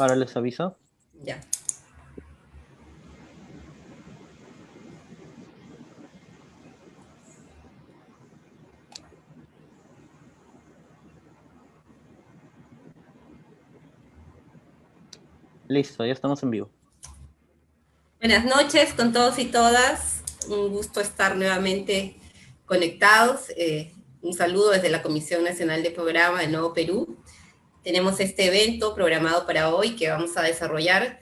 Ahora les aviso. Ya. Listo, ya estamos en vivo. Buenas noches con todos y todas. Un gusto estar nuevamente conectados. Un saludo desde la Comisión Nacional de Programa de Nuevo Perú. Tenemos este evento programado para hoy que vamos a desarrollar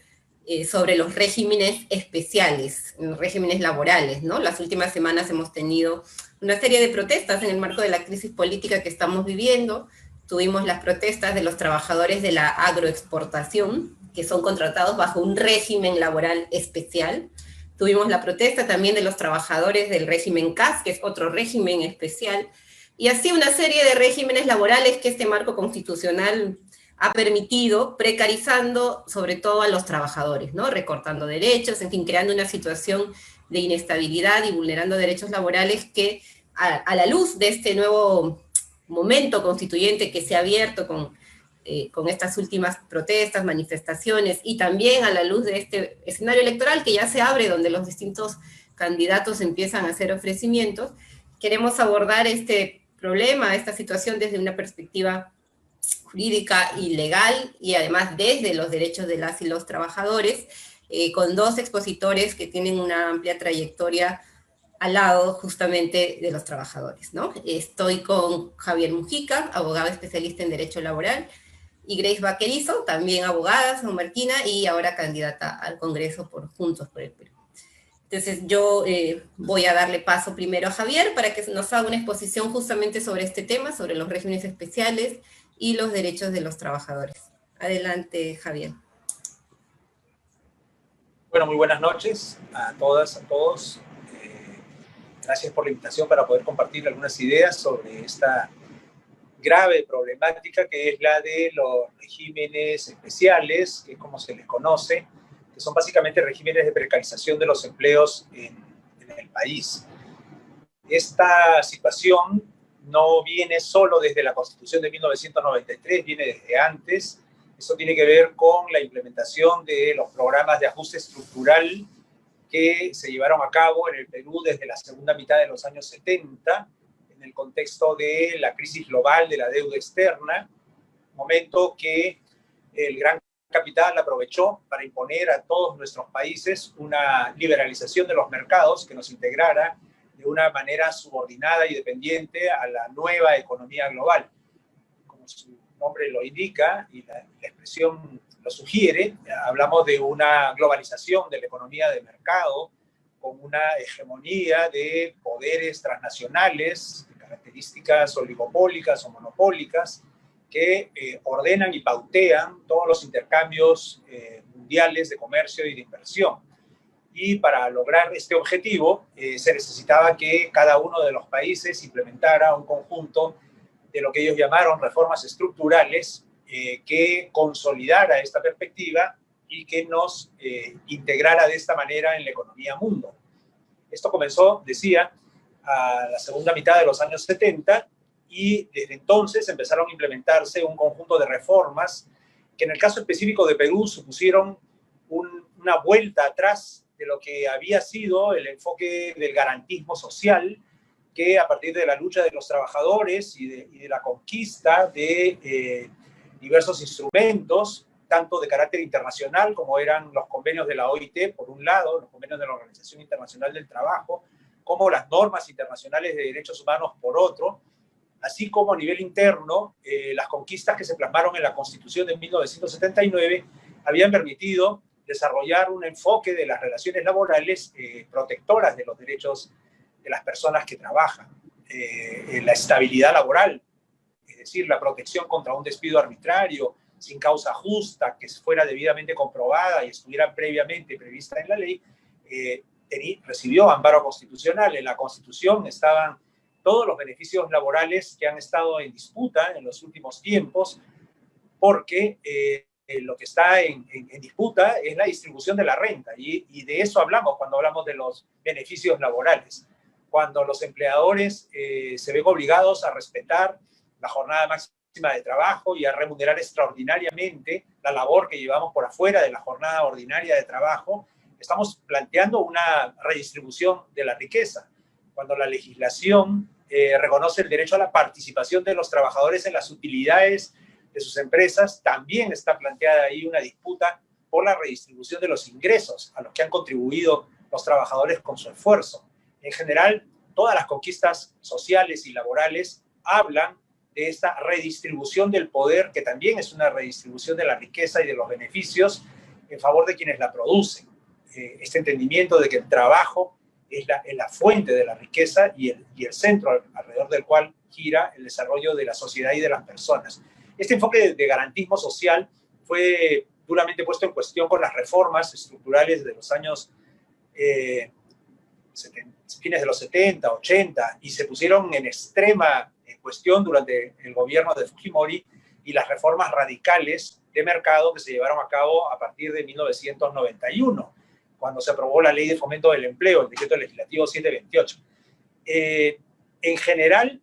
sobre los regímenes especiales, regímenes laborales, ¿no? Las últimas semanas hemos tenido una serie de protestas en el marco de la crisis política que estamos viviendo. Tuvimos las protestas de los trabajadores de la agroexportación, que son contratados bajo un régimen laboral especial. Tuvimos la protesta también de los trabajadores del régimen CAS, que es otro régimen especial, y así una serie de regímenes laborales que este marco constitucional ha permitido, precarizando sobre todo a los trabajadores, ¿no? Recortando derechos, en fin, creando una situación de inestabilidad y vulnerando derechos laborales que a la luz de este nuevo momento constituyente que se ha abierto con estas últimas protestas, manifestaciones, y también a la luz de este escenario electoral que ya se abre, donde los distintos candidatos empiezan a hacer ofrecimientos, queremos abordar este problema, esta situación desde una perspectiva jurídica y legal, y además desde los derechos de las y los trabajadores, con dos expositores que tienen una amplia trayectoria al lado justamente de los trabajadores, ¿no? Estoy con Javier Mujica, abogado especialista en Derecho Laboral, y Grace Vaquerizo, también abogada sanmarquina y ahora candidata al Congreso por Juntos por el Perú. Entonces yo voy a darle paso primero a Javier para que nos haga una exposición justamente sobre este tema, sobre los regímenes especiales y los derechos de los trabajadores. Adelante, Javier. Bueno, muy buenas noches a todas, a todos. Gracias por la invitación para poder compartir algunas ideas sobre esta grave problemática que es la de los regímenes especiales, que es como se les conoce, que son básicamente regímenes de precarización de los empleos en el país. Esta situación no viene solo desde la Constitución de 1993, viene desde antes. Eso tiene que ver con la implementación de los programas de ajuste estructural que se llevaron a cabo en el Perú desde la segunda mitad de los años 70, en el contexto de la crisis global de la deuda externa, momento que el gran capital aprovechó para imponer a todos nuestros países una liberalización de los mercados que nos integrara de una manera subordinada y dependiente a la nueva economía global. Como su nombre lo indica y la expresión lo sugiere, hablamos de una globalización de la economía de mercado con una hegemonía de poderes transnacionales, de características oligopólicas o monopólicas, que ordenan y pautean todos los intercambios mundiales de comercio y de inversión. Y para lograr este objetivo se necesitaba que cada uno de los países implementara un conjunto de lo que ellos llamaron reformas estructurales que consolidara esta perspectiva y que nos integrara de esta manera en la economía mundo. Esto comenzó, decía, a la segunda mitad de los años 70 y desde entonces empezaron a implementarse un conjunto de reformas que en el caso específico de Perú supusieron una vuelta atrás de lo que había sido el enfoque del garantismo social, que a partir de la lucha de los trabajadores y de la conquista de diversos instrumentos, tanto de carácter internacional como eran los convenios de la OIT, por un lado, los convenios de la Organización Internacional del Trabajo, como las normas internacionales de derechos humanos, por otro, así como a nivel interno, las conquistas que se plasmaron en la Constitución de 1979 habían permitido desarrollar un enfoque de las relaciones laborales protectoras de los derechos de las personas que trabajan, la estabilidad laboral, es decir, la protección contra un despido arbitrario, sin causa justa, que fuera debidamente comprobada y estuviera previamente prevista en la ley, recibió amparo constitucional. En la Constitución estaban todos los beneficios laborales que han estado en disputa en los últimos tiempos, porque lo que está en disputa es la distribución de la renta, y de eso hablamos cuando hablamos de los beneficios laborales. Cuando los empleadores se ven obligados a respetar la jornada máxima de trabajo y a remunerar extraordinariamente la labor que llevamos por afuera de la jornada ordinaria de trabajo, estamos planteando una redistribución de la riqueza. Cuando la legislación reconoce el derecho a la participación de los trabajadores en las utilidades de sus empresas, también está planteada ahí una disputa por la redistribución de los ingresos a los que han contribuido los trabajadores con su esfuerzo. En general, todas las conquistas sociales y laborales hablan de esta redistribución del poder, que también es una redistribución de la riqueza y de los beneficios en favor de quienes la producen. Este entendimiento de que el trabajo es la fuente de la riqueza y el centro alrededor del cual gira el desarrollo de la sociedad y de las personas. Este enfoque de garantismo social fue duramente puesto en cuestión con las reformas estructurales de los años fines de los 70, 80, y se pusieron en extrema cuestión durante el gobierno de Fujimori y las reformas radicales de mercado que se llevaron a cabo a partir de 1991, cuando se aprobó la Ley de Fomento del Empleo, el Decreto Legislativo 728. En general,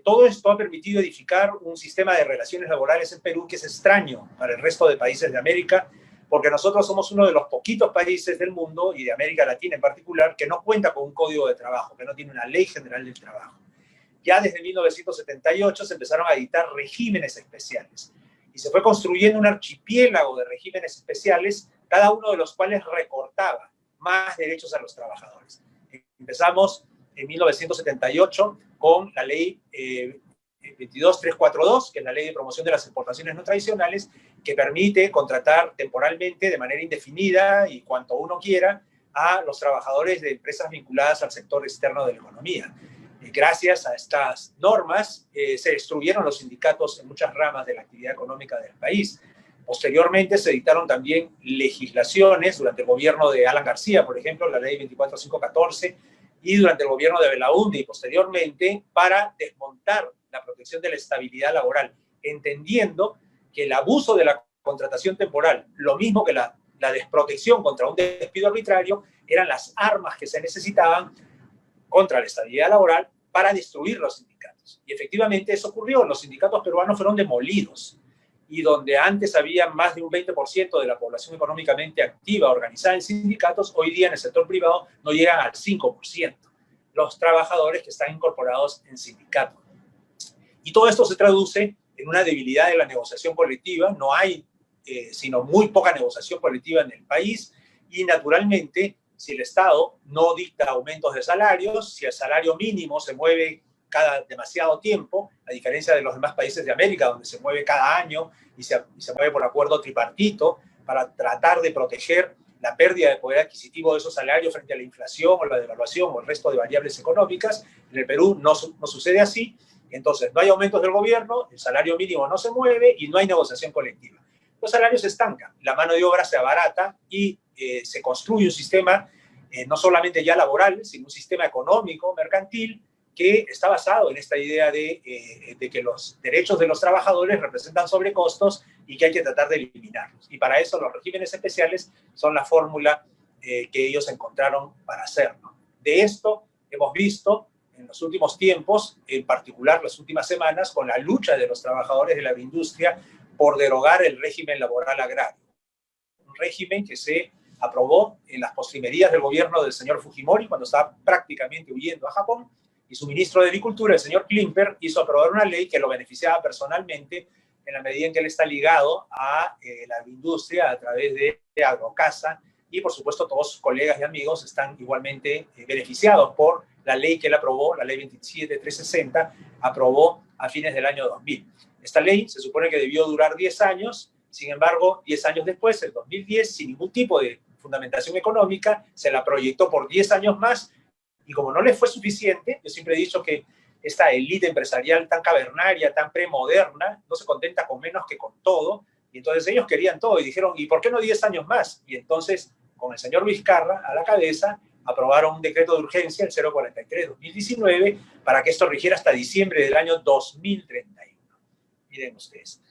todo esto ha permitido edificar un sistema de relaciones laborales en Perú que es extraño para el resto de países de América, porque nosotros somos uno de los poquitos países del mundo, y de América Latina en particular, que no cuenta con un código de trabajo, que no tiene una ley general del trabajo. Ya desde 1978 se empezaron a editar regímenes especiales, y se fue construyendo un archipiélago de regímenes especiales, cada uno de los cuales recortaba más derechos a los trabajadores. Empezamos en 1978 con la ley 22342, que es la ley de promoción de las exportaciones no tradicionales, que permite contratar temporalmente de manera indefinida y cuanto uno quiera a los trabajadores de empresas vinculadas al sector externo de la economía. Gracias a estas normas se destruyeron los sindicatos en muchas ramas de la actividad económica del país. Posteriormente se dictaron también legislaciones durante el gobierno de Alan García, por ejemplo, la ley 24514, y durante el gobierno de Belaúnde y posteriormente, para desmontar la protección de la estabilidad laboral, entendiendo que el abuso de la contratación temporal, lo mismo que la desprotección contra un despido arbitrario, eran las armas que se necesitaban contra la estabilidad laboral para destruir los sindicatos. Y efectivamente eso ocurrió. Los sindicatos peruanos fueron demolidos, y donde antes había más de un 20% de la población económicamente activa organizada en sindicatos, hoy día en el sector privado no llegan al 5% los trabajadores que están incorporados en sindicatos. Y todo esto se traduce en una debilidad de la negociación colectiva. No hay sino muy poca negociación colectiva en el país, y naturalmente, si el Estado no dicta aumentos de salarios, si el salario mínimo se mueve cada demasiado tiempo, a diferencia de los demás países de América, donde se mueve cada año y se mueve por acuerdo tripartito para tratar de proteger la pérdida de poder adquisitivo de esos salarios frente a la inflación o la devaluación o el resto de variables económicas. En el Perú no sucede así. Entonces, no hay aumentos del gobierno, el salario mínimo no se mueve y no hay negociación colectiva. Los salarios se estancan, la mano de obra se abarata y se construye un sistema no solamente ya laboral, sino un sistema económico, mercantil, que está basado en esta idea de que los derechos de los trabajadores representan sobrecostos y que hay que tratar de eliminarlos. Y para eso los regímenes especiales son la fórmula que ellos encontraron para hacerlo. De esto hemos visto en los últimos tiempos, en particular las últimas semanas, con la lucha de los trabajadores de la agroindustria por derogar el régimen laboral agrario. Un régimen que se aprobó en las postrimerías del gobierno del señor Fujimori, cuando estaba prácticamente huyendo a Japón, y su ministro de Agricultura, el señor Klimper, hizo aprobar una ley que lo beneficiaba personalmente en la medida en que él está ligado a la agroindustria a través de Agrocasa, y por supuesto todos sus colegas y amigos están igualmente beneficiados por la ley que él aprobó, la ley 27360, aprobó a fines del año 2000. Esta ley se supone que debió durar 10 años, sin embargo, 10 años después, en 2010, sin ningún tipo de fundamentación económica, se la proyectó por 10 años más, y como no les fue suficiente, yo siempre he dicho que esta élite empresarial tan cavernaria, tan premoderna, no se contenta con menos que con todo, y entonces ellos querían todo, y dijeron, ¿y por qué no 10 años más? Y entonces, con el señor Vizcarra a la cabeza, aprobaron un decreto de urgencia, el 043-2019, para que esto rigiera hasta diciembre del año 2031. Miren ustedes,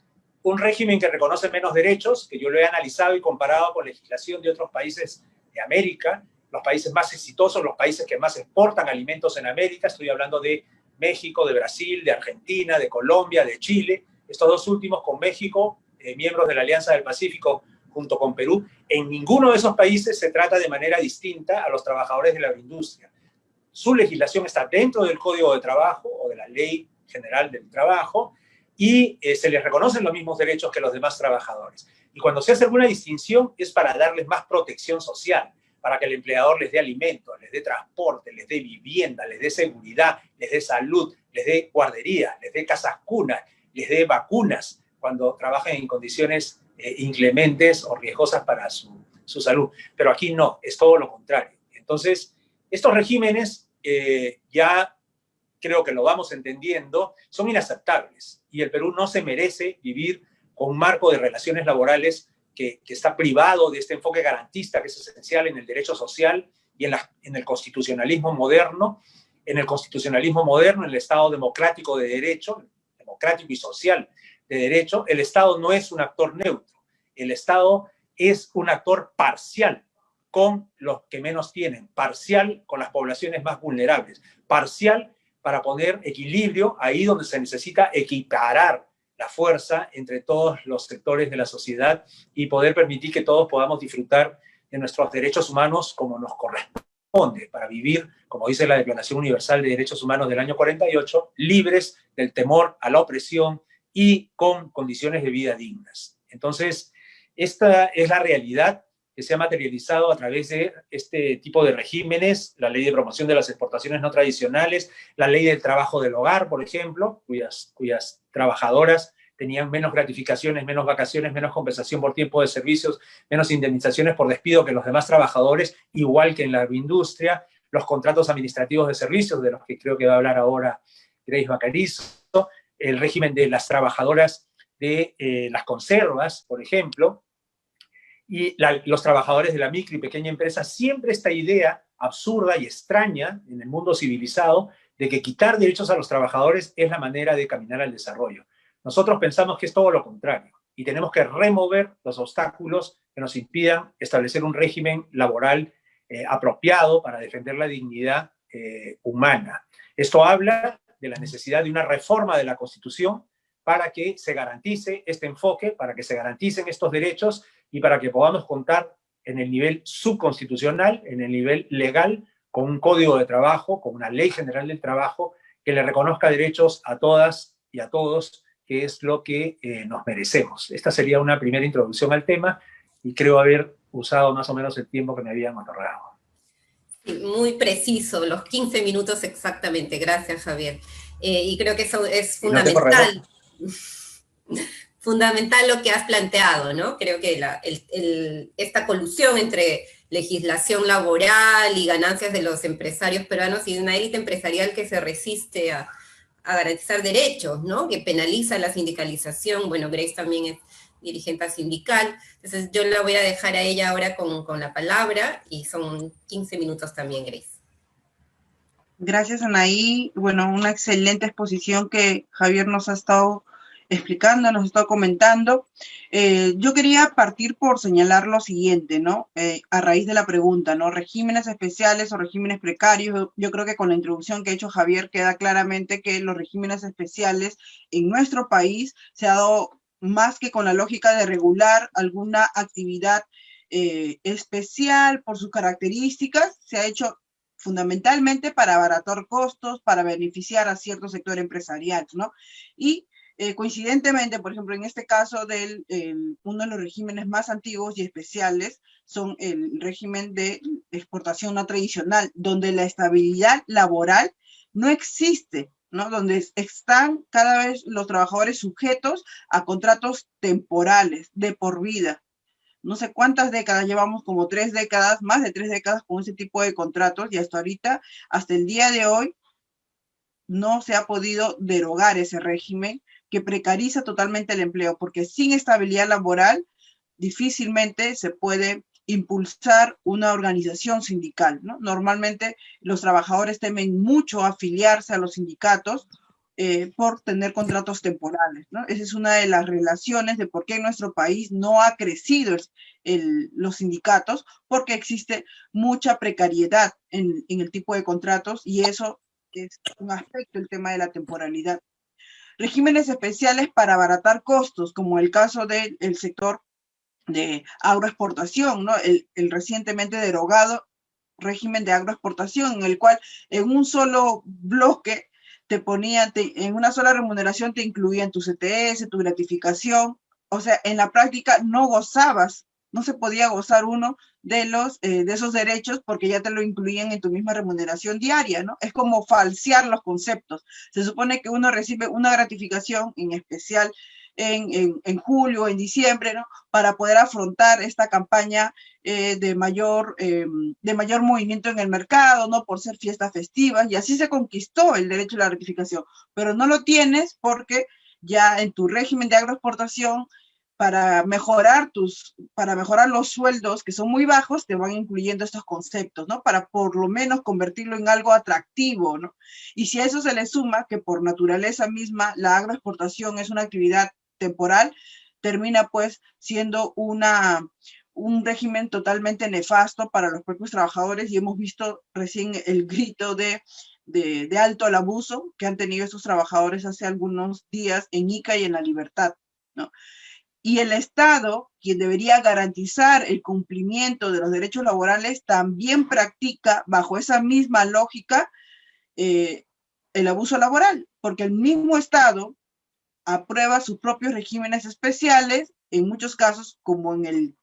un régimen que reconoce menos derechos, que yo lo he analizado y comparado con legislación de otros países de América, los países más exitosos, los países que más exportan alimentos en América. Estoy hablando de México, de Brasil, de Argentina, de Colombia, de Chile. estos dos últimos con México, miembros de la Alianza del Pacífico, junto con Perú, en ninguno de esos países se trata de manera distinta a los trabajadores de la agroindustria. Su legislación está dentro del Código de Trabajo o de la Ley General del Trabajo y se les reconocen los mismos derechos que los demás trabajadores. Y cuando se hace alguna distinción es para darles más protección social, para que el empleador les dé alimentos, les dé transporte, les dé vivienda, les dé seguridad, les dé salud, les dé guardería, les dé casas cunas, les dé vacunas cuando trabajan en condiciones inclementes o riesgosas para su salud. Pero aquí no, es todo lo contrario. Entonces, estos regímenes ya creo que lo vamos entendiendo, son inaceptables y el Perú no se merece vivir con un marco de relaciones laborales que está privado de este enfoque garantista que es esencial en el derecho social y en el constitucionalismo moderno. En el constitucionalismo moderno, en el Estado democrático de derecho, democrático y social de derecho, el Estado no es un actor neutro. El Estado es un actor parcial con los que menos tienen, parcial con las poblaciones más vulnerables, parcial para poner equilibrio ahí donde se necesita equiparar la fuerza entre todos los sectores de la sociedad y poder permitir que todos podamos disfrutar de nuestros derechos humanos como nos corresponde, para vivir, como dice la Declaración Universal de Derechos Humanos del año 48, libres del temor a la opresión y con condiciones de vida dignas. Entonces, esta es la realidad que se ha materializado a través de este tipo de regímenes, la ley de promoción de las exportaciones no tradicionales, la ley del trabajo del hogar, por ejemplo, cuyas trabajadoras tenían menos gratificaciones, menos vacaciones, menos compensación por tiempo de servicios, menos indemnizaciones por despido que los demás trabajadores, igual que en la agroindustria, los contratos administrativos de servicios, de los que creo que va a hablar ahora Grace Bacarizo, el régimen de las trabajadoras de las conservas, por ejemplo, y los trabajadores de la micro y pequeña empresa, siempre esta idea absurda y extraña en el mundo civilizado de que quitar derechos a los trabajadores es la manera de caminar al desarrollo. Nosotros pensamos que es todo lo contrario y tenemos que remover los obstáculos que nos impidan establecer un régimen laboral apropiado para defender la dignidad humana. Esto habla de la necesidad de una reforma de la Constitución para que se garantice este enfoque, para que se garanticen estos derechos y para que podamos contar en el nivel subconstitucional, en el nivel legal, con un código de trabajo, con una ley general del trabajo que le reconozca derechos a todas y a todos, que es lo que nos merecemos. Esta sería una primera introducción al tema y creo haber usado más o menos el tiempo que me habían otorgado. Muy preciso, los 15 minutos exactamente. Gracias, Javier. Y creo que eso es fundamental. Fundamental lo que has planteado, ¿no? Creo que esta colusión entre legislación laboral y ganancias de los empresarios peruanos y de una élite empresarial que se resiste a garantizar derechos, ¿no? Que penaliza la sindicalización. Bueno, Grace también es dirigente sindical, entonces yo la voy a dejar a ella ahora con la palabra, y son 15 minutos también, Grace. Gracias, Anaí. Bueno, una excelente exposición que Javier nos ha estado explicando, nos ha estado comentando. Yo quería partir por señalar lo siguiente, ¿no? A raíz de la pregunta, ¿no? Regímenes especiales o regímenes precarios. Yo creo que con la introducción que ha hecho Javier queda claramente que los regímenes especiales en nuestro país se ha dado más que con la lógica de regular alguna actividad especial por sus características, se ha hecho fundamentalmente para abaratar costos, para beneficiar a cierto sector empresarial, ¿no? Y coincidentemente, por ejemplo, en este caso uno de los regímenes más antiguos y especiales son el régimen de exportación no tradicional, donde la estabilidad laboral no existe, ¿no? Donde están cada vez los trabajadores sujetos a contratos temporales, de por vida. No sé cuántas décadas, llevamos como 3 décadas, más de 3 décadas con ese tipo de contratos, y hasta ahorita, hasta el día de hoy, no se ha podido derogar ese régimen que precariza totalmente el empleo, porque sin estabilidad laboral difícilmente se puede impulsar una organización sindical, ¿no? Normalmente los trabajadores temen mucho afiliarse a los sindicatos por tener contratos temporales, ¿no? Esa es una de las relaciones de por qué en nuestro país no ha crecido los sindicatos, porque existe mucha precariedad en el tipo de contratos, y eso es un aspecto, el tema de la temporalidad. regímenes especiales para abaratar costos, como el caso del sector de agroexportación, ¿no? El recientemente derogado régimen de agroexportación, en el cual en un solo bloque te ponían, en una sola remuneración te incluían tu CTS, tu gratificación, o sea, en la práctica no gozabas, no se podía gozar uno de esos derechos porque ya te lo incluían en tu misma remuneración diaria, ¿no? Es como falsear los conceptos. Se supone que uno recibe una gratificación en especial en julio, en diciembre, ¿no? Para poder afrontar esta campaña de mayor movimiento en el mercado, ¿no? Por ser fiestas festivas, y así se conquistó el derecho a la gratificación, pero no lo tienes porque ya en tu régimen de agroexportación, para mejorar los sueldos que son muy bajos, te van incluyendo estos conceptos, ¿no? Para por lo menos convertirlo en algo atractivo, ¿no? Y si a eso se le suma que por naturaleza misma la agroexportación es una actividad temporal, termina pues siendo un régimen totalmente nefasto para los propios trabajadores, y hemos visto recién el grito de alto al abuso que han tenido estos trabajadores hace algunos días en Ica y en La Libertad, ¿no? Y el Estado, quien debería garantizar el cumplimiento de los derechos laborales, también practica bajo esa misma lógica el abuso laboral, porque el mismo Estado aprueba sus propios regímenes especiales, en muchos casos, como en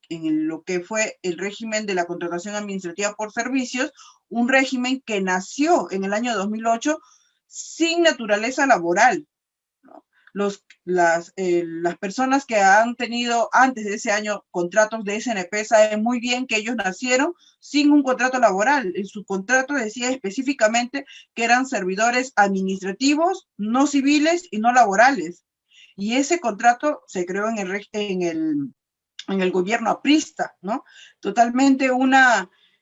lo que fue el régimen de la contratación administrativa por servicios, un régimen que nació en el año 2008 sin naturaleza laboral, ¿no? Las personas que han tenido antes de ese año contratos de SNP saben muy bien que ellos nacieron sin un contrato laboral. En su contrato decía específicamente que eran servidores administrativos, no civiles y no laborales. Y ese contrato se creó en el gobierno aprista, ¿no? Totalmente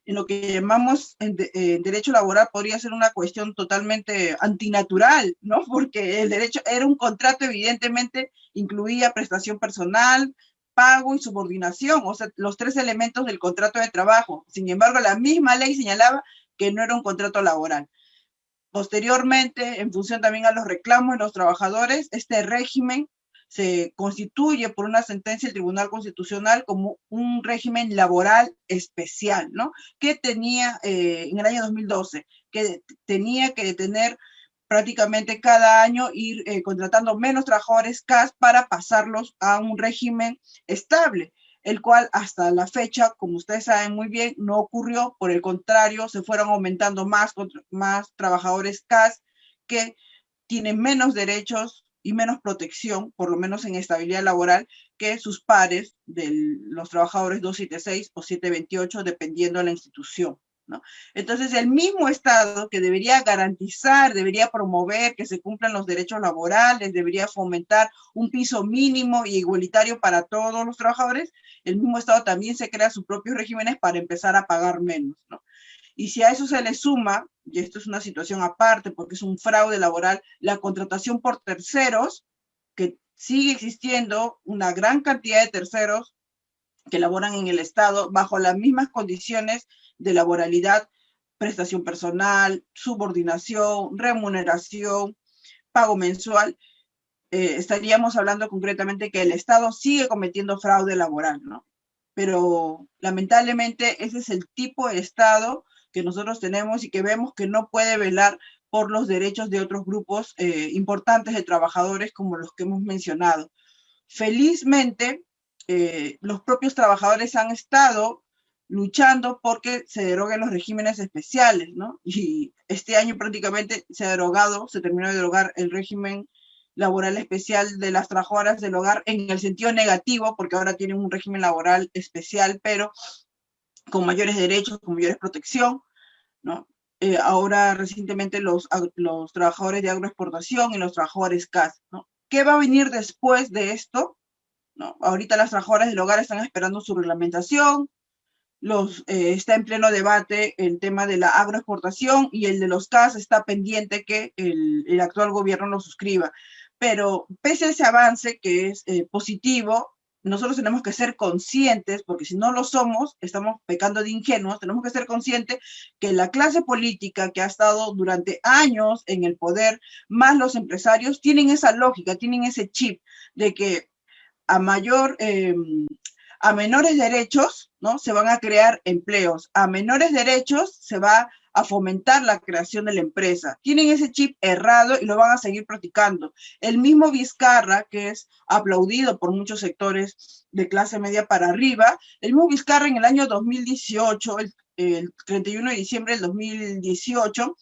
en lo que llamamos en derecho laboral podría ser una cuestión totalmente antinatural, ¿no? Porque el derecho era un contrato, evidentemente incluía prestación personal, pago y subordinación, o sea, los tres elementos del contrato de trabajo. Sin embargo, la misma ley señalaba que no era un contrato laboral. Posteriormente, en función también a los reclamos de los trabajadores, este régimen se constituye por una sentencia del Tribunal Constitucional como un régimen laboral especial, ¿no? Que tenía, en el año 2012, que tenía que tener prácticamente cada año ir contratando menos trabajadores CAS para pasarlos a un régimen estable, el cual hasta la fecha, como ustedes saben muy bien, no ocurrió. Por el contrario, se fueron aumentando más trabajadores CAS que tienen menos derechos y menos protección, por lo menos en estabilidad laboral, que sus pares de los trabajadores 276 o 728, dependiendo de la institución, ¿no? Entonces, el mismo Estado que debería garantizar, debería promover que se cumplan los derechos laborales, debería fomentar un piso mínimo y igualitario para todos los trabajadores, el mismo Estado también se crea sus propios regímenes para empezar a pagar menos, ¿no? Y si a eso se le suma, y esto es una situación aparte porque es un fraude laboral, la contratación por terceros, que sigue existiendo una gran cantidad de terceros que laboran en el Estado bajo las mismas condiciones de laboralidad, prestación personal, subordinación, remuneración, pago mensual, estaríamos hablando concretamente que el Estado sigue cometiendo fraude laboral, ¿no? Pero lamentablemente ese es el tipo de Estado que nosotros tenemos y que vemos que no puede velar por los derechos de otros grupos importantes de trabajadores como los que hemos mencionado. Felizmente, los propios trabajadores han estado luchando porque se deroguen los regímenes especiales, ¿no? Y este año prácticamente se terminó de derogar el régimen laboral especial de las trabajadoras del hogar en el sentido negativo, porque ahora tienen un régimen laboral especial, pero con mayores derechos, con mayores protección, ¿no? Ahora recientemente los trabajadores de agroexportación y los trabajadores CAS, ¿no? ¿Qué va a venir después de esto? ¿No? Ahorita las trabajadoras del hogar están esperando su reglamentación, está en pleno debate el tema de la agroexportación, y el de los CAS está pendiente que el actual gobierno lo suscriba. Pero pese a ese avance que es positivo, nosotros tenemos que ser conscientes, porque si no lo somos, estamos pecando de ingenuos, tenemos que ser conscientes que la clase política que ha estado durante años en el poder, más los empresarios, tienen esa lógica, tienen ese chip de que a menores derechos, ¿no? Se van a crear empleos, a menores derechos se va a fomentar la creación de la empresa. Tienen ese chip errado y lo van a seguir practicando. El mismo Vizcarra, que es aplaudido por muchos sectores de clase media para arriba, el mismo Vizcarra en el año 2018, el 31 de diciembre del 2018,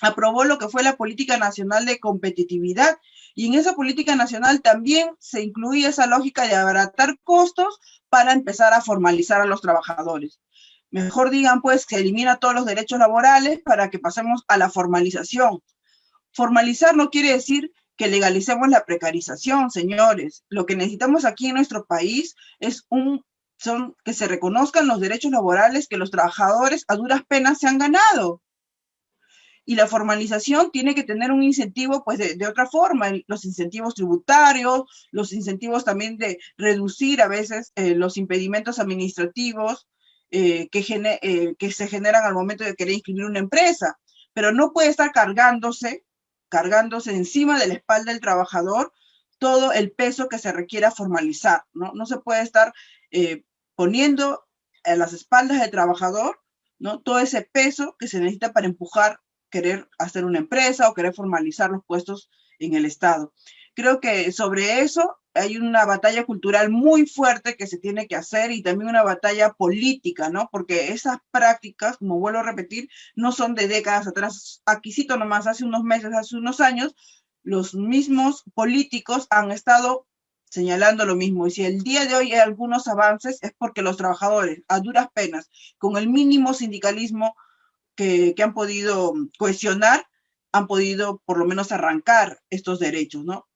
aprobó lo que fue la Política Nacional de Competitividad, y en esa política nacional también se incluía esa lógica de abaratar costos para empezar a formalizar a los trabajadores. Mejor digan, pues, que elimina todos los derechos laborales para que pasemos a la formalización. Formalizar no quiere decir que legalicemos la precarización, señores. Lo que necesitamos aquí en nuestro país es que se reconozcan los derechos laborales que los trabajadores a duras penas se han ganado. Y la formalización tiene que tener un incentivo, pues, de otra forma, los incentivos tributarios, los incentivos también de reducir a veces los impedimentos administrativos que se generan al momento de querer inscribir una empresa, pero no puede estar cargándose encima de la espalda del trabajador todo el peso que se requiera formalizar, ¿no? No se puede estar poniendo a las espaldas del trabajador, ¿no? Todo ese peso que se necesita para empujar, querer hacer una empresa o querer formalizar los puestos en el Estado. Creo que sobre eso hay una batalla cultural muy fuerte que se tiene que hacer y también una batalla política, ¿no? Porque esas prácticas, como vuelvo a repetir, no son de décadas atrás. Aquí cito nomás, hace unos meses, hace unos años, los mismos políticos han estado señalando lo mismo. Y si el día de hoy hay algunos avances es porque los trabajadores, a duras penas, con el mínimo sindicalismo que han podido cohesionar, han podido por lo menos arrancar estos derechos, ¿no?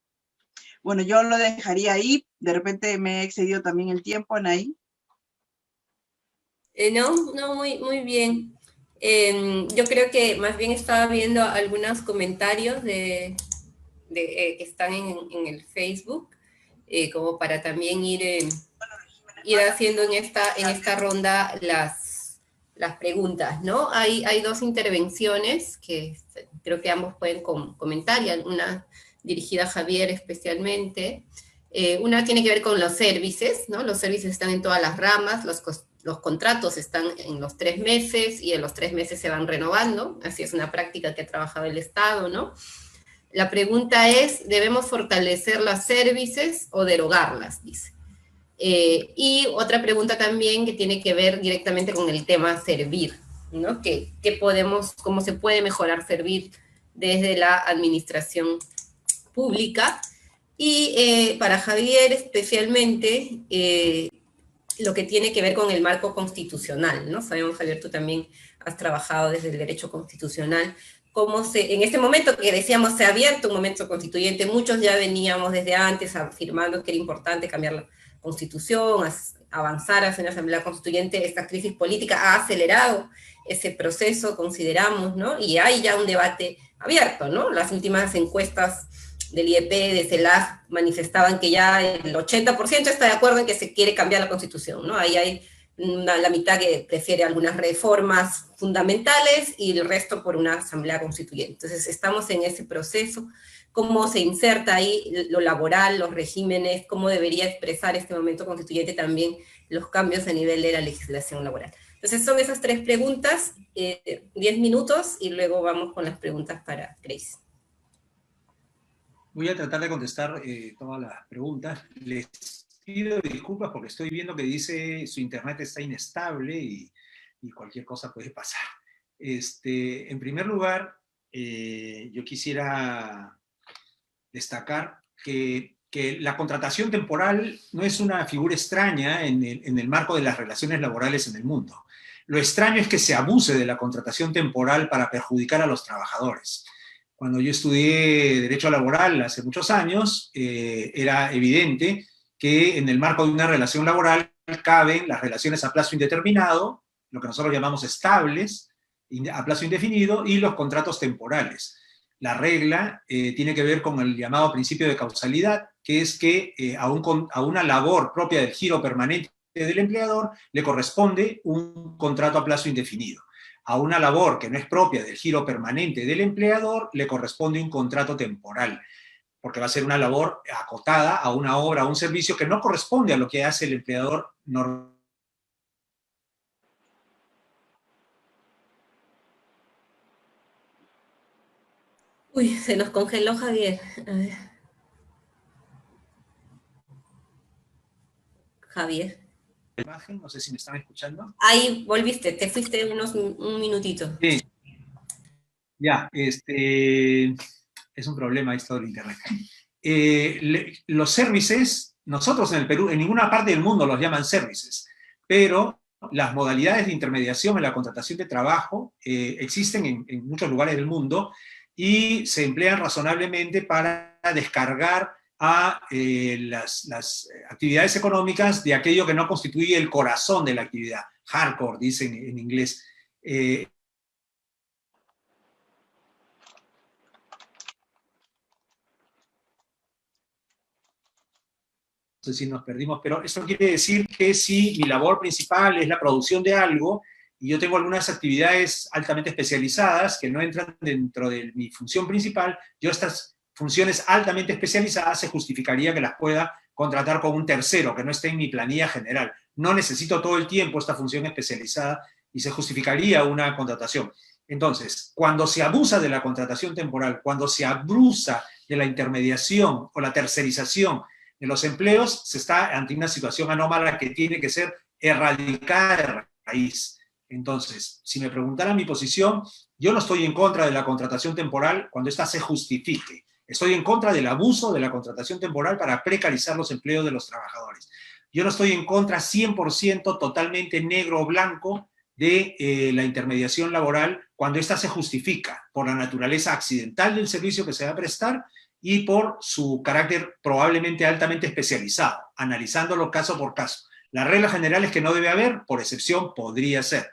Bueno, yo lo dejaría ahí. De repente me he excedido también el tiempo, Anaí. No, muy bien. Yo creo que más bien estaba viendo algunos comentarios que están en el Facebook, como para también ir haciendo en esta ronda las preguntas, ¿no? Hay dos intervenciones que creo que ambos pueden comentar, y una dirigida a Javier especialmente. Una tiene que ver con los servicios, ¿no? Los servicios están en todas las ramas, los contratos están en los 3 meses, y en los 3 meses se van renovando, así es una práctica que ha trabajado el Estado, ¿no? La pregunta es, ¿debemos fortalecer las servicios o derogarlas?, dice. Y otra pregunta también que tiene que ver directamente con el tema servir, ¿no? ¿Cómo se puede mejorar servir desde la administración pública? Y para Javier especialmente, lo que tiene que ver con el marco constitucional, ¿no? Sabemos, Javier, tú también has trabajado desde el derecho constitucional. En este momento que decíamos se ha abierto un momento constituyente, muchos ya veníamos desde antes afirmando que era importante cambiar la Constitución, avanzar hacia una asamblea constituyente. Esta crisis política ha acelerado ese proceso, consideramos, ¿no? Y hay ya un debate abierto, ¿no? Las últimas encuestas del IEP, de CELAC, manifestaban que ya el 80% está de acuerdo en que se quiere cambiar la Constitución, ¿no? Ahí hay la mitad que prefiere algunas reformas fundamentales y el resto por una asamblea constituyente. Entonces estamos en ese proceso. ¿Cómo se inserta ahí lo laboral, los regímenes? ¿Cómo debería expresar este momento constituyente también los cambios a nivel de la legislación laboral? Entonces son esas 3 preguntas, 10 minutos, y luego vamos con las preguntas para Grace. Voy a tratar de contestar todas las preguntas. Les pido disculpas porque estoy viendo que dice su internet está inestable y cualquier cosa puede pasar. En primer lugar, yo quisiera destacar que la contratación temporal no es una figura extraña en el marco de las relaciones laborales en el mundo. Lo extraño es que se abuse de la contratación temporal para perjudicar a los trabajadores. Cuando yo estudié Derecho Laboral hace muchos años, era evidente que en el marco de una relación laboral caben las relaciones a plazo indeterminado, lo que nosotros llamamos estables, a plazo indefinido, y los contratos temporales. La regla tiene que ver con el llamado principio de causalidad, que es que a una labor propia del giro permanente del empleador le corresponde un contrato a plazo indefinido. A una labor que no es propia del giro permanente del empleador le corresponde un contrato temporal, porque va a ser una labor acotada a una obra, a un servicio que no corresponde a lo que hace el empleador normal. Uy, se nos congeló Javier. A ver. Javier. Imagen, no sé si me están escuchando. Ahí volviste, te fuiste un minutito. Sí. Ya, es un problema esto del internet. Los services, nosotros en el Perú, en ninguna parte del mundo los llaman services, pero las modalidades de intermediación en la contratación de trabajo existen en muchos lugares del mundo y se emplean razonablemente para descargar a las actividades económicas de aquello que no constituye el corazón de la actividad. Hardcore, dicen en inglés. No sé si nos perdimos, pero esto quiere decir que si mi labor principal es la producción de algo, y yo tengo algunas actividades altamente especializadas que no entran dentro de mi función principal, yo estas funciones altamente especializadas se justificaría que las pueda contratar con un tercero, que no esté en mi planilla general. No necesito todo el tiempo esta función especializada y se justificaría una contratación. Entonces, cuando se abusa de la contratación temporal, cuando se abusa de la intermediación o la tercerización de los empleos, se está ante una situación anómala que tiene que ser erradicada de raíz. Entonces, si me preguntaran mi posición, yo no estoy en contra de la contratación temporal cuando ésta se justifique. Estoy en contra del abuso de la contratación temporal para precarizar los empleos de los trabajadores. Yo no estoy en contra 100% totalmente negro o blanco de la intermediación laboral cuando ésta se justifica por la naturaleza accidental del servicio que se va a prestar y por su carácter probablemente altamente especializado, analizándolo caso por caso. La regla general es que no debe haber, por excepción podría ser.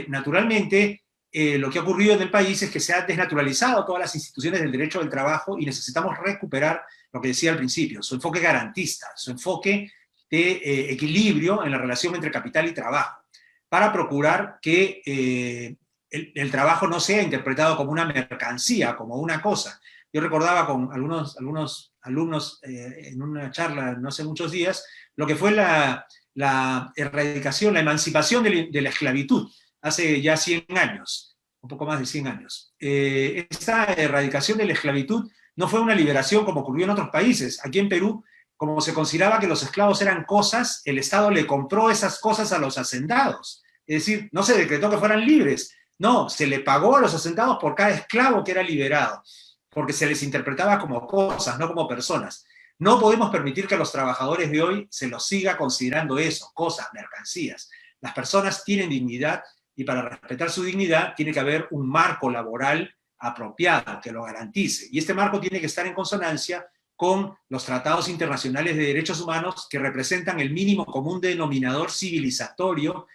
Naturalmente, lo que ha ocurrido en el país es que se han desnaturalizado todas las instituciones del derecho del trabajo y necesitamos recuperar lo que decía al principio, su enfoque garantista, su enfoque de equilibrio en la relación entre capital y trabajo, para procurar que el trabajo no sea interpretado como una mercancía, como una cosa. Yo recordaba con algunos alumnos en una charla no hace muchos días lo que fue la erradicación, la emancipación de la esclavitud hace ya 100 años, un poco más de 100 años. Esta erradicación de la esclavitud no fue una liberación como ocurrió en otros países. Aquí en Perú, como se consideraba que los esclavos eran cosas, el Estado le compró esas cosas a los hacendados. Es decir, no se decretó que fueran libres, no, se le pagó a los hacendados por cada esclavo que era liberado, porque se les interpretaba como cosas, no como personas. No podemos permitir que a los trabajadores de hoy se los siga considerando eso, cosas, mercancías. Las personas tienen dignidad y para respetar su dignidad tiene que haber un marco laboral apropiado que lo garantice. Y este marco tiene que estar en consonancia con los tratados internacionales de derechos humanos que representan el mínimo común denominador civilizatorio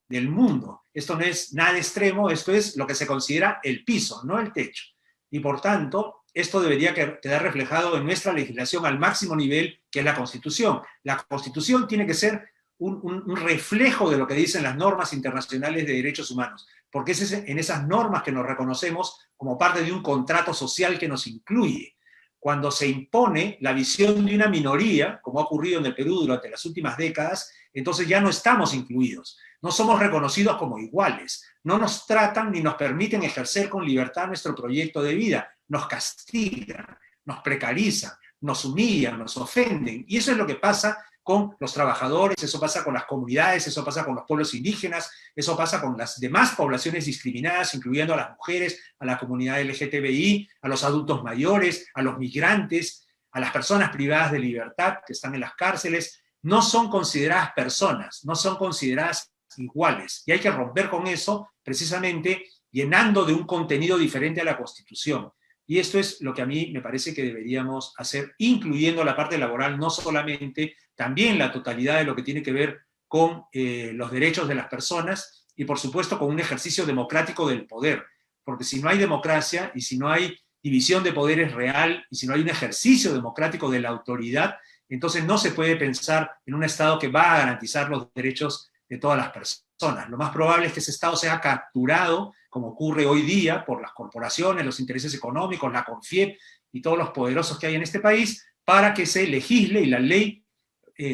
del mundo. Esto no es nada extremo, esto es lo que se considera el piso, no el techo. Y por tanto, esto debería quedar reflejado en nuestra legislación al máximo nivel, que es la Constitución. La Constitución tiene que ser un reflejo de lo que dicen las normas internacionales de derechos humanos, porque es en esas normas que nos reconocemos como parte de un contrato social que nos incluye. Cuando se impone la visión de una minoría, como ha ocurrido en el Perú durante las últimas décadas, entonces ya no estamos incluidos, no somos reconocidos como iguales, no nos tratan ni nos permiten ejercer con libertad nuestro proyecto de vida, nos castigan, nos precarizan, nos humillan, nos ofenden, y eso es lo que pasa con los trabajadores, eso pasa con las comunidades, eso pasa con los pueblos indígenas, eso pasa con las demás poblaciones discriminadas, incluyendo a las mujeres, a la comunidad LGTBI, a los adultos mayores, a los migrantes, a las personas privadas de libertad que están en las cárceles. No son consideradas personas, no son consideradas iguales, y hay que romper con eso precisamente llenando de un contenido diferente a la Constitución. Y esto es lo que a mí me parece que deberíamos hacer, incluyendo la parte laboral, no solamente, también la totalidad de lo que tiene que ver con los derechos de las personas y, por supuesto, con un ejercicio democrático del poder. Porque si no hay democracia y si no hay división de poderes real y si no hay un ejercicio democrático de la autoridad, entonces no se puede pensar en un Estado que va a garantizar los derechos de todas las personas. Lo más probable es que ese Estado sea capturado, como ocurre hoy día, por las corporaciones, los intereses económicos, la CONFIEP y todos los poderosos que hay en este país, para que se legisle y la ley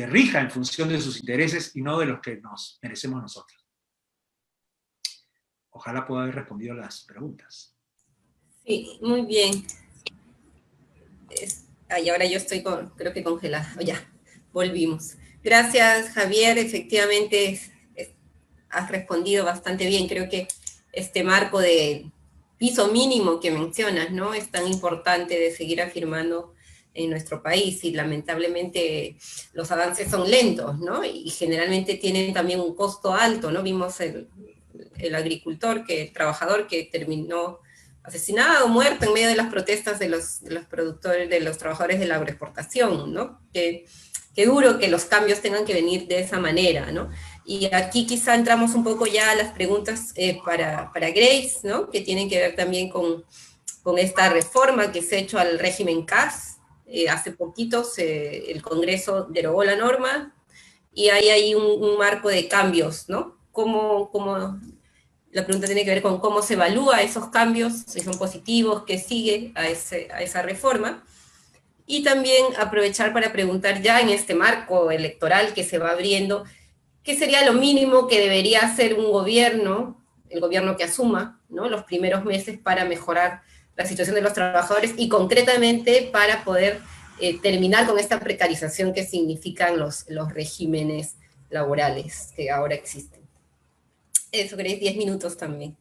rija en función de sus intereses y no de los que nos merecemos nosotros. Ojalá pueda haber respondido a las preguntas. Sí, muy bien. Y ahora yo estoy, creo que congelada. Ya, volvimos. Gracias, Javier. Efectivamente, has respondido bastante bien. Creo que este marco de piso mínimo que mencionas, ¿no? Es tan importante de seguir afirmando en nuestro país, y lamentablemente los avances son lentos, ¿no? Y generalmente tienen también un costo alto, ¿no? Vimos el agricultor, el trabajador que terminó asesinado, muerto en medio de las protestas de los productores, de los trabajadores de la agroexportación, ¿no? Qué duro que los cambios tengan que venir de esa manera, ¿no? Y aquí quizá entramos un poco ya a las preguntas para Grace, ¿no? Que tienen que ver también con esta reforma que se ha hecho al régimen CAS. Hace poquito el Congreso derogó la norma y hay ahí un marco de cambios, ¿no? La pregunta tiene que ver con cómo se evalúa esos cambios, si son positivos, qué sigue a esa reforma. Y también aprovechar para preguntar ya en este marco electoral que se va abriendo, ¿qué sería lo mínimo que debería hacer un gobierno, el gobierno que asuma, ¿no? Los primeros meses para mejorar la situación de los trabajadores y concretamente para poder terminar con esta precarización que significan los regímenes laborales que ahora existen? Eso, Grace, 10 minutos también.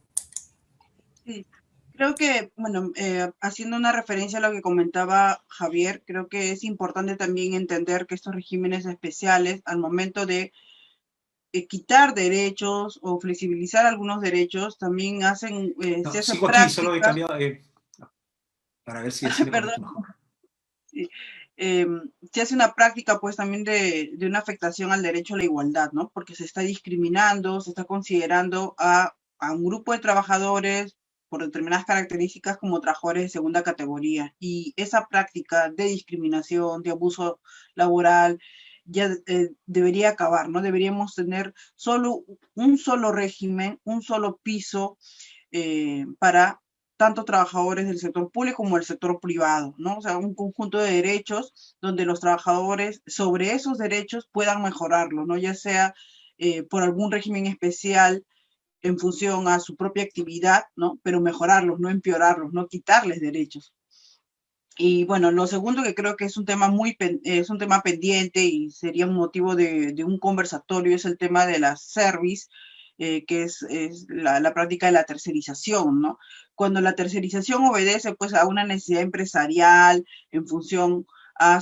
Sí, creo que, bueno, haciendo una referencia a lo que comentaba Javier, creo que es importante también entender que estos regímenes especiales, al momento de quitar derechos o flexibilizar algunos derechos, también hacen, se hace sigo práctica. aquí, solo he cambiado para ver si Perdón. Sí. Se hace una práctica pues también de una afectación al derecho a la igualdad, ¿no? Porque se está discriminando, se está considerando a un grupo de trabajadores por determinadas características como trabajadores de segunda categoría. Y esa práctica de discriminación, de abuso laboral, ya debería acabar, ¿no? Deberíamos tener un solo régimen, un solo piso para tanto trabajadores del sector público como del sector privado, ¿no? O sea, un conjunto de derechos donde los trabajadores sobre esos derechos puedan mejorarlos, ¿no? Ya sea por algún régimen especial en función a su propia actividad, ¿no? Pero mejorarlos, no empeorarlos, no quitarles derechos. Y bueno, lo segundo que creo que es un tema pendiente y sería un motivo de un conversatorio es el tema de la service, que es la práctica de la tercerización, ¿no? Cuando la tercerización obedece pues a una necesidad empresarial en función a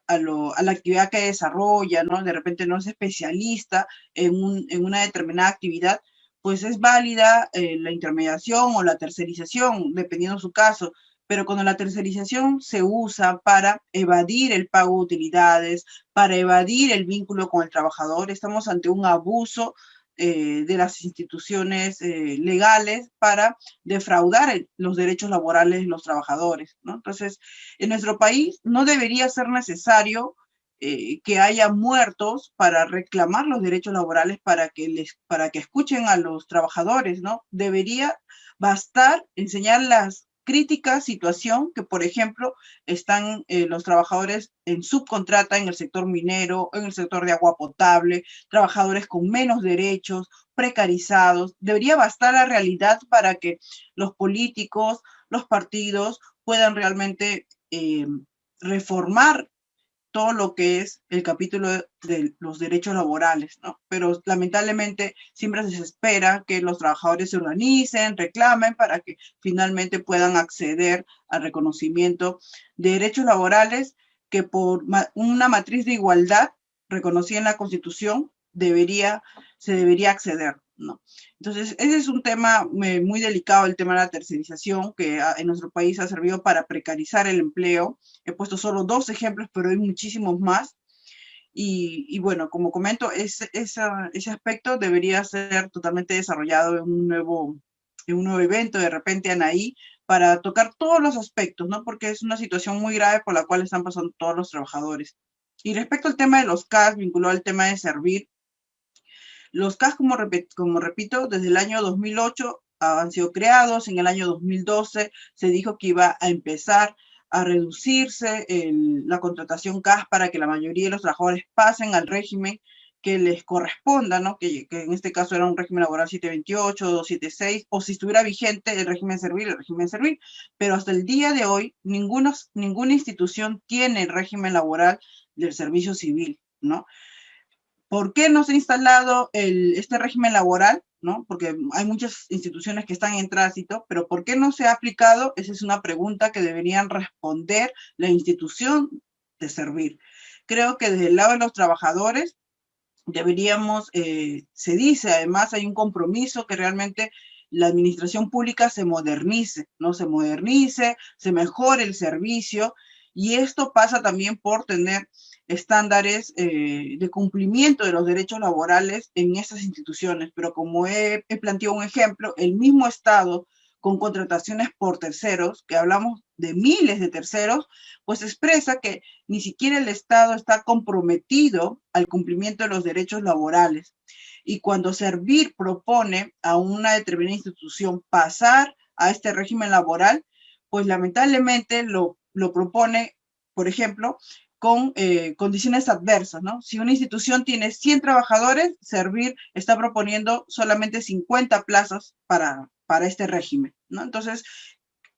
la actividad que desarrolla, ¿no? De repente no es especialista en una determinada actividad, pues es válida la intermediación o la tercerización, dependiendo de su caso. Pero cuando la tercerización se usa para evadir el pago de utilidades, para evadir el vínculo con el trabajador, estamos ante un abuso de las instituciones legales para defraudar los derechos laborales de los trabajadores, ¿no? Entonces, en nuestro país no debería ser necesario que haya muertos para reclamar los derechos laborales para que escuchen a los trabajadores, ¿no? Debería bastar enseñar las crítica situación que, por ejemplo, están los trabajadores en subcontrata en el sector minero, en el sector de agua potable, trabajadores con menos derechos, precarizados. Debería bastar la realidad para que los políticos, los partidos puedan realmente reformar todo lo que es el capítulo de los derechos laborales, ¿no? Pero lamentablemente siempre se espera que los trabajadores se organicen, reclamen para que finalmente puedan acceder al reconocimiento de derechos laborales que por una matriz de igualdad reconocida en la Constitución se debería acceder, ¿no? Entonces, ese es un tema muy delicado, el tema de la tercerización, que en nuestro país ha servido para precarizar el empleo. He puesto solo 2 ejemplos, pero hay muchísimos más. Y bueno, como comento, ese aspecto debería ser totalmente desarrollado en un nuevo evento, de repente, Anaí, para tocar todos los aspectos, ¿no? Porque es una situación muy grave por la cual están pasando todos los trabajadores. Y respecto al tema de los CAS, vinculado al tema de servir, los CAS, como repito, desde el año 2008 han sido creados. En el año 2012 se dijo que iba a empezar a reducirse la contratación CAS para que la mayoría de los trabajadores pasen al régimen que les corresponda, ¿no? Que en este caso era un régimen laboral 728, 276, o si estuviera vigente el régimen servil, pero hasta el día de hoy ninguna institución tiene el régimen laboral del servicio civil, ¿no? ¿Por qué no se ha instalado este régimen laboral? ¿No? Porque hay muchas instituciones que están en tránsito, pero ¿por qué no se ha aplicado? Esa es una pregunta que deberían responder la institución de servir. Creo que desde el lado de los trabajadores deberíamos, se dice, además hay un compromiso que realmente la administración pública se modernice, ¿no? Se modernice, se mejore el servicio, y esto pasa también por tener estándares de cumplimiento de los derechos laborales en esas instituciones. Pero como he planteado un ejemplo, el mismo Estado con contrataciones por terceros, que hablamos de miles de terceros, pues expresa que ni siquiera el Estado está comprometido al cumplimiento de los derechos laborales. Y cuando Servir propone a una determinada institución pasar a este régimen laboral, pues lamentablemente lo propone, por ejemplo, con condiciones adversas, ¿no? Si una institución tiene 100 trabajadores, Servir está proponiendo solamente 50 plazas para este régimen, ¿no? Entonces,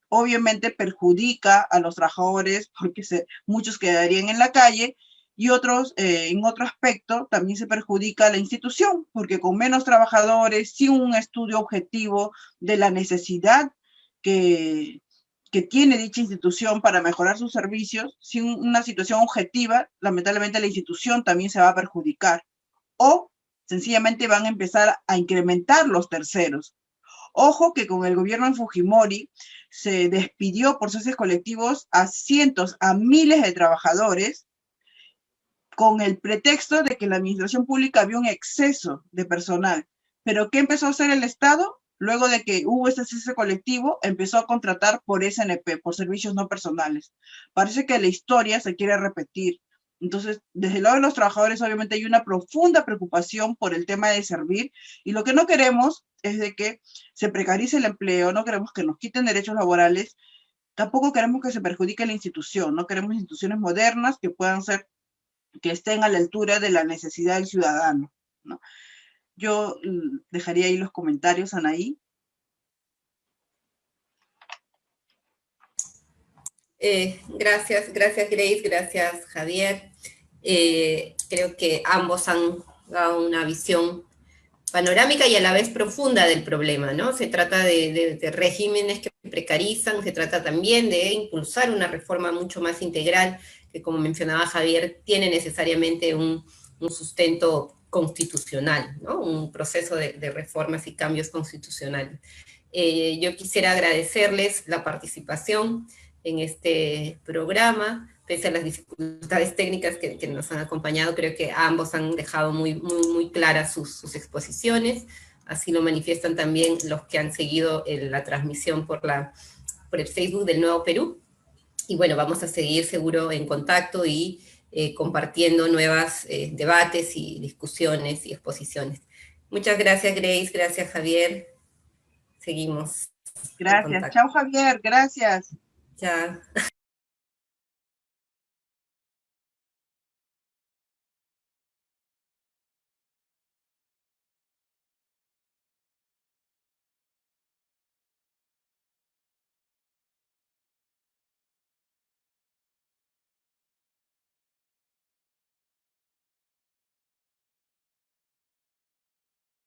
obviamente perjudica a los trabajadores porque muchos quedarían en la calle, y otros, en otro aspecto, también se perjudica a la institución, porque con menos trabajadores, sin un estudio objetivo de la necesidad que tiene dicha institución para mejorar sus servicios, sin una situación objetiva, lamentablemente la institución también se va a perjudicar. O sencillamente van a empezar a incrementar los terceros. Ojo que con el gobierno de Fujimori se despidió por ceses colectivos a cientos, a miles de trabajadores, con el pretexto de que en la administración pública había un exceso de personal. ¿Pero qué empezó a hacer el Estado? Luego de que hubo este cese colectivo, empezó a contratar por SNP, por servicios no personales. Parece que la historia se quiere repetir. Entonces, desde el lado de los trabajadores, obviamente hay una profunda preocupación por el tema de Servir, y lo que no queremos es de que se precarice el empleo, no queremos que nos quiten derechos laborales, tampoco queremos que se perjudique la institución, no queremos instituciones modernas que puedan ser, que estén a la altura de la necesidad del ciudadano, ¿no? Yo dejaría ahí los comentarios, Anaí. Gracias Grace, gracias Javier. Creo que ambos han dado una visión panorámica y a la vez profunda del problema, ¿no? Se trata de regímenes que precarizan, se trata también de impulsar una reforma mucho más integral, que como mencionaba Javier, tiene necesariamente un sustento constitucional, ¿no? Un proceso de reformas y cambios constitucionales. Yo quisiera agradecerles la participación en este programa, pese a las dificultades técnicas que nos han acompañado. Creo que ambos han dejado muy claras sus exposiciones, así lo manifiestan también los que han seguido la transmisión por el Facebook del Nuevo Perú. Y bueno, vamos a seguir seguro en contacto y compartiendo nuevos debates y discusiones y exposiciones. Muchas gracias, Grace, gracias, Javier. Seguimos. Gracias. Chao, Javier, gracias. Chao.